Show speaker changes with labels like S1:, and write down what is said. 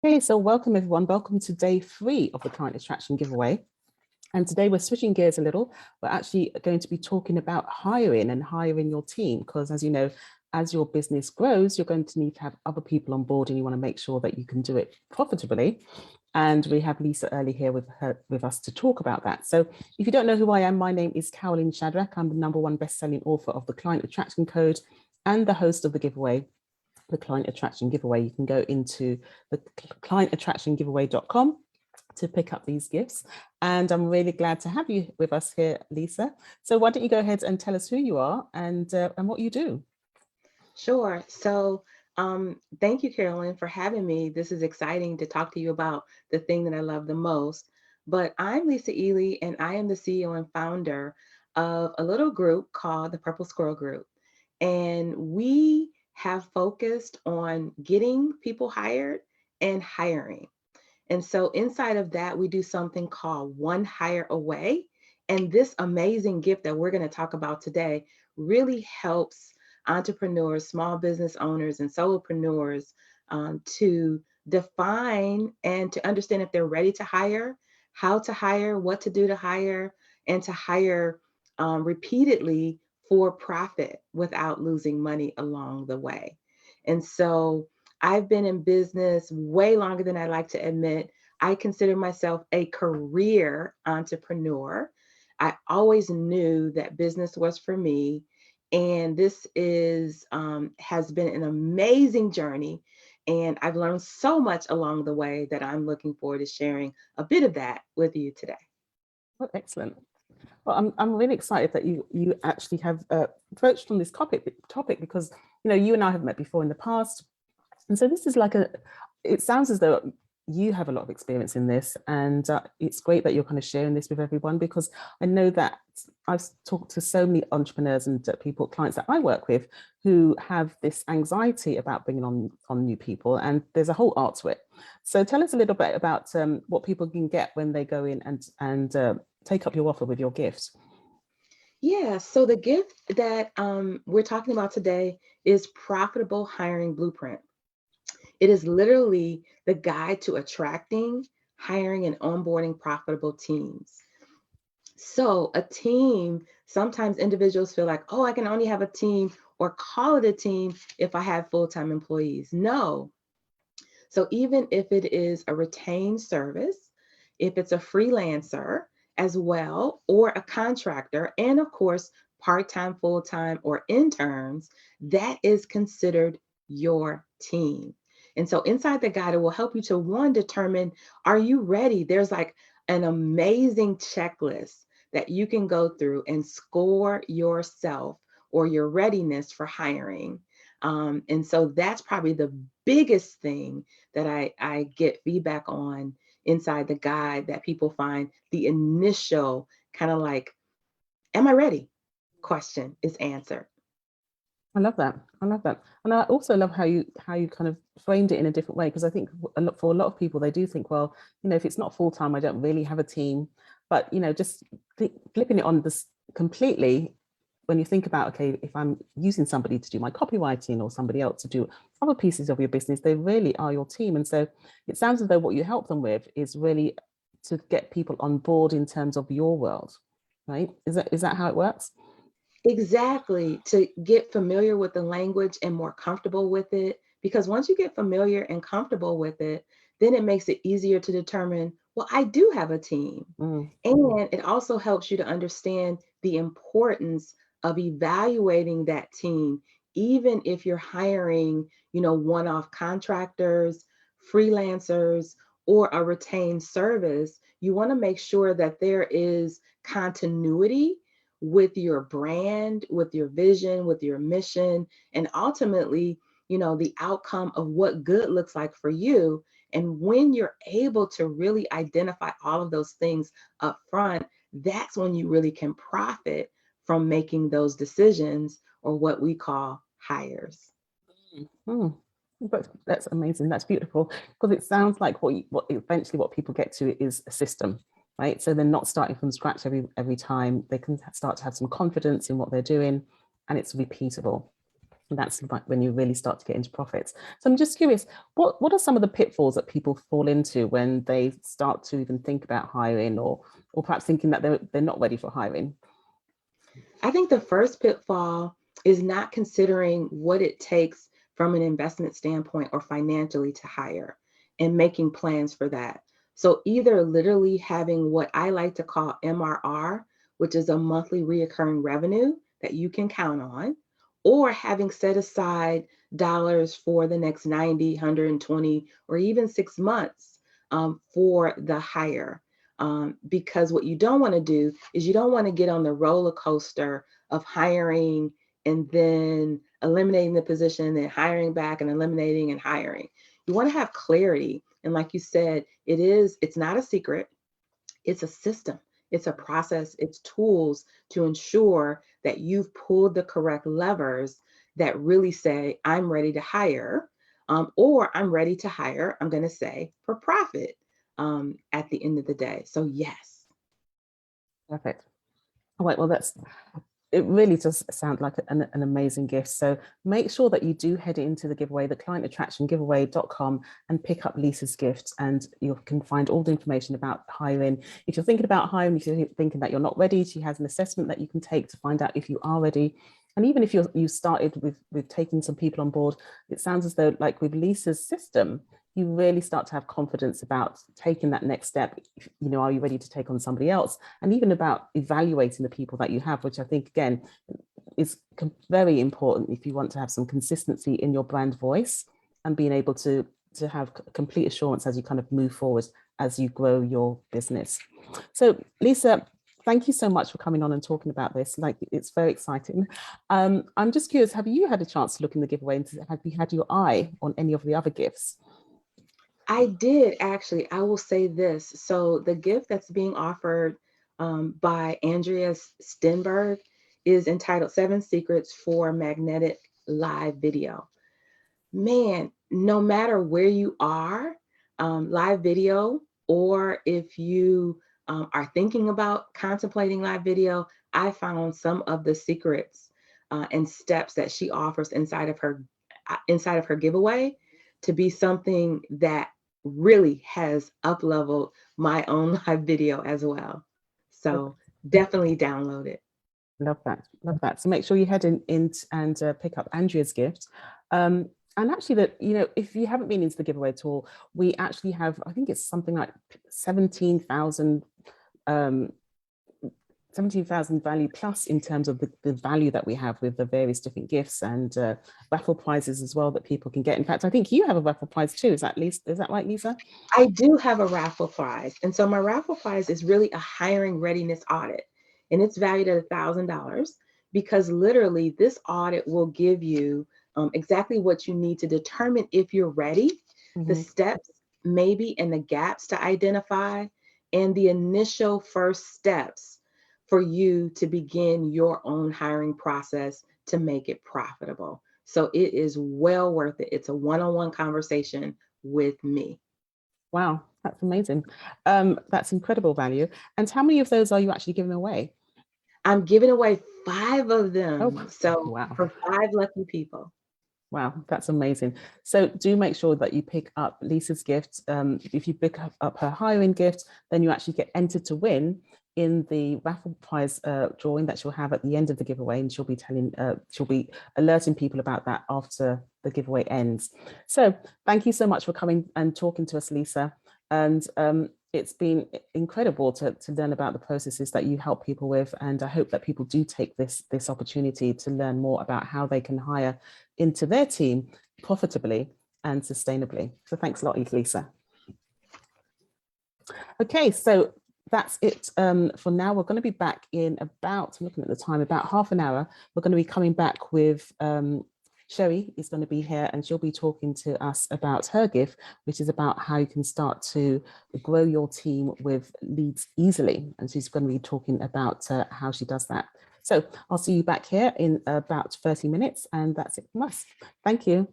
S1: Hey, so welcome everyone. Welcome to day 3 of the client attraction giveaway. And today we're switching gears a little. We're actually going to be talking about hiring and hiring your team, because as you know, as your business grows, you're going to need to have other people on board and you want to make sure that you can do it profitably. And we have Lisa Ealy here with us to talk about that. So if you don't know who I am, my name is Caroline Shadrack. I'm the #1 best-selling author of the Client Attraction Code and the host of the giveaway, the Client Attraction Giveaway. You can go into the clientattractiongiveaway.com to pick up these gifts. And I'm really glad to have you with us here, Lisa. So why don't you go ahead and tell us who you are and what you do?
S2: Sure. Thank you, Carolyn, for having me. This is exciting to talk to you about the thing that I love the most. But I'm Lisa Ealy, and I am the CEO and founder of a little group called the Purple Squirrel Group. And we have focused on getting people hired and hiring. And so inside of that, we do something called One Hire Away. And this amazing gift that we're going to talk about today really helps entrepreneurs, small business owners, and solopreneurs to define and to understand if they're ready to hire, how to hire, what to do to hire, and to hire repeatedly for profit without losing money along the way. And so I've been in business way longer than I like to admit. I consider myself a career entrepreneur. I always knew that business was for me. And this is has been an amazing journey. And I've learned so much along the way that I'm looking forward to sharing a bit of that with you today.
S1: Oh, excellent. Well, I'm really excited that you actually have approached on this topic because you and I have met before in the past. And so this is it sounds as though you have a lot of experience in this, and it's great that you're kind of sharing this with everyone, because I know that I've talked to so many entrepreneurs and clients that I work with who have this anxiety about bringing on new people, and there's a whole art to it. So tell us a little bit about what people can get when they go in and take up your offer with your gift.
S2: Yeah, so the gift that we're talking about today is Profitable Hiring Blueprint. It is literally the guide to attracting, hiring, and onboarding profitable teams. So, a team, sometimes individuals feel like, oh, I can only have a team or call it a team if I have full time employees. No. So, even if it is a retained service, if it's a freelancer as well, or a contractor, and of course, part time, full time, or interns, that is considered your team. And so, inside the guide, it will help you to one, determine, are you ready? There's like an amazing checklist that you can go through and score yourself or your readiness for hiring. And so that's probably the biggest thing that I get feedback on inside the guide, that people find the initial kind of like, am I ready? Question is answered.
S1: I love that. I love that. And I also love how you kind of framed it in a different way, because I think for a lot of people, they do think, well, if it's not full time, I don't really have a team. But just flipping it on this completely, when you think about, okay, if I'm using somebody to do my copywriting or somebody else to do other pieces of your business, they really are your team. And so it sounds as though what you help them with is really to get people on board in terms of your world, right? Is that how it works?
S2: Exactly, to get familiar with the language and more comfortable with it. Because once you get familiar and comfortable with it, then it makes it easier to determine, well, I do have a team.
S1: Mm.
S2: And it also helps you to understand the importance of evaluating that team, even if you're hiring, one-off contractors, freelancers, or a retained service. You want to make sure that there is continuity with your brand, with your vision, with your mission, and ultimately, the outcome of what good looks like for you. And when you're able to really identify all of those things up front, that's when you really can profit from making those decisions, or what we call hires.
S1: Mm. But that's amazing. That's beautiful, because it sounds like what eventually what people get to is a system, right? So they're not starting from scratch every time. They can start to have some confidence in what they're doing, and it's repeatable. And that's like when you really start to get into profits. So I'm just curious, what are some of the pitfalls that people fall into when they start to even think about hiring, or perhaps thinking that they're not ready for hiring?
S2: I think the first pitfall is not considering what it takes from an investment standpoint or financially to hire and making plans for that. So either literally having what I like to call MRR, which is a monthly reoccurring revenue that you can count on, or having set aside dollars for the next 90, 120, or even 6 months for the hire. Because what you don't want to do is you don't want to get on the roller coaster of hiring and then eliminating the position and then hiring back and eliminating and hiring. You want to have clarity. And like you said, it's not a secret, it's a system, it's a process, it's tools to ensure that you've pulled the correct levers that really say, I'm ready to hire, or I'm ready to hire, I'm going to say, for profit at the end of the day. So, yes.
S1: Perfect. All right, well, it really does sound like an amazing gift. So make sure that you do head into the giveaway, the clientattractiongiveaway.com, and pick up Lisa's gifts, and you can find all the information about hiring. If you're thinking about hiring, if you're thinking that you're not ready, she has an assessment that you can take to find out if you are ready. And even if you started with taking some people on board, it sounds as though, like with Lisa's system, you really start to have confidence about taking that next step. You know, are you ready to take on somebody else? And even about evaluating the people that you have, which I think, again, is very important if you want to have some consistency in your brand voice and being able to have complete assurance as you kind of move forward, as you grow your business. So, Lisa, thank you so much for coming on and talking about this. Like, it's very exciting. I'm just curious, have you had a chance to look in the giveaway, and have you had your eye on any of the other gifts?
S2: I did actually. I will say this. So the gift that's being offered by Andrea Stenberg is entitled Seven Secrets for Magnetic Live Video. Man, no matter where you are, live video, or if you are thinking about contemplating live video, I found some of the secrets and steps that she offers inside of her giveaway to be something that really has up-leveled my own live video as well. So definitely download it.
S1: Love that. Love that. So make sure you head in and pick up Andrea's gift. And actually, that, you know, if you haven't been into the giveaway at all, we actually have, I think it's something like 17,000 value plus in terms of the value that we have with the various different gifts and raffle prizes as well that people can get. In fact, I think you have a raffle prize too. Is that right, Lisa?
S2: I do have a raffle prize. And so my raffle prize is really a hiring readiness audit. And it's valued at $1,000 because literally this audit will give you exactly what you need to determine if you're ready, the steps maybe and the gaps to identify, and the initial first steps for you to begin your own hiring process to make it profitable. So it is well worth it. It's a one-on-one conversation with me.
S1: Wow, that's amazing. That's incredible value. And how many of those are you actually giving away?
S2: I'm giving away 5 of
S1: Oh,
S2: them. So
S1: wow.
S2: for 5 lucky people.
S1: Wow, that's amazing. So do make sure that you pick up Lisa's gift. If you pick up her hiring gift, then you actually get entered to win in the raffle prize drawing that she'll have at the end of the giveaway, and she'll be alerting people about that after the giveaway ends. So thank you so much for coming and talking to us, Lisa. And it's been incredible to learn about the processes that you help people with. And I hope that people do take this opportunity to learn more about how they can hire into their team profitably and sustainably. So thanks a lot, Lisa. Okay, so that's it for now. We're going to be back in about, I'm looking at the time, about half an hour. We're going to be coming back with Sherry is going to be here, and she'll be talking to us about her gift, which is about how you can start to grow your team with leads easily. And she's going to be talking about how she does that. So I'll see you back here in about 30 minutes, and that's it from us. Thank you.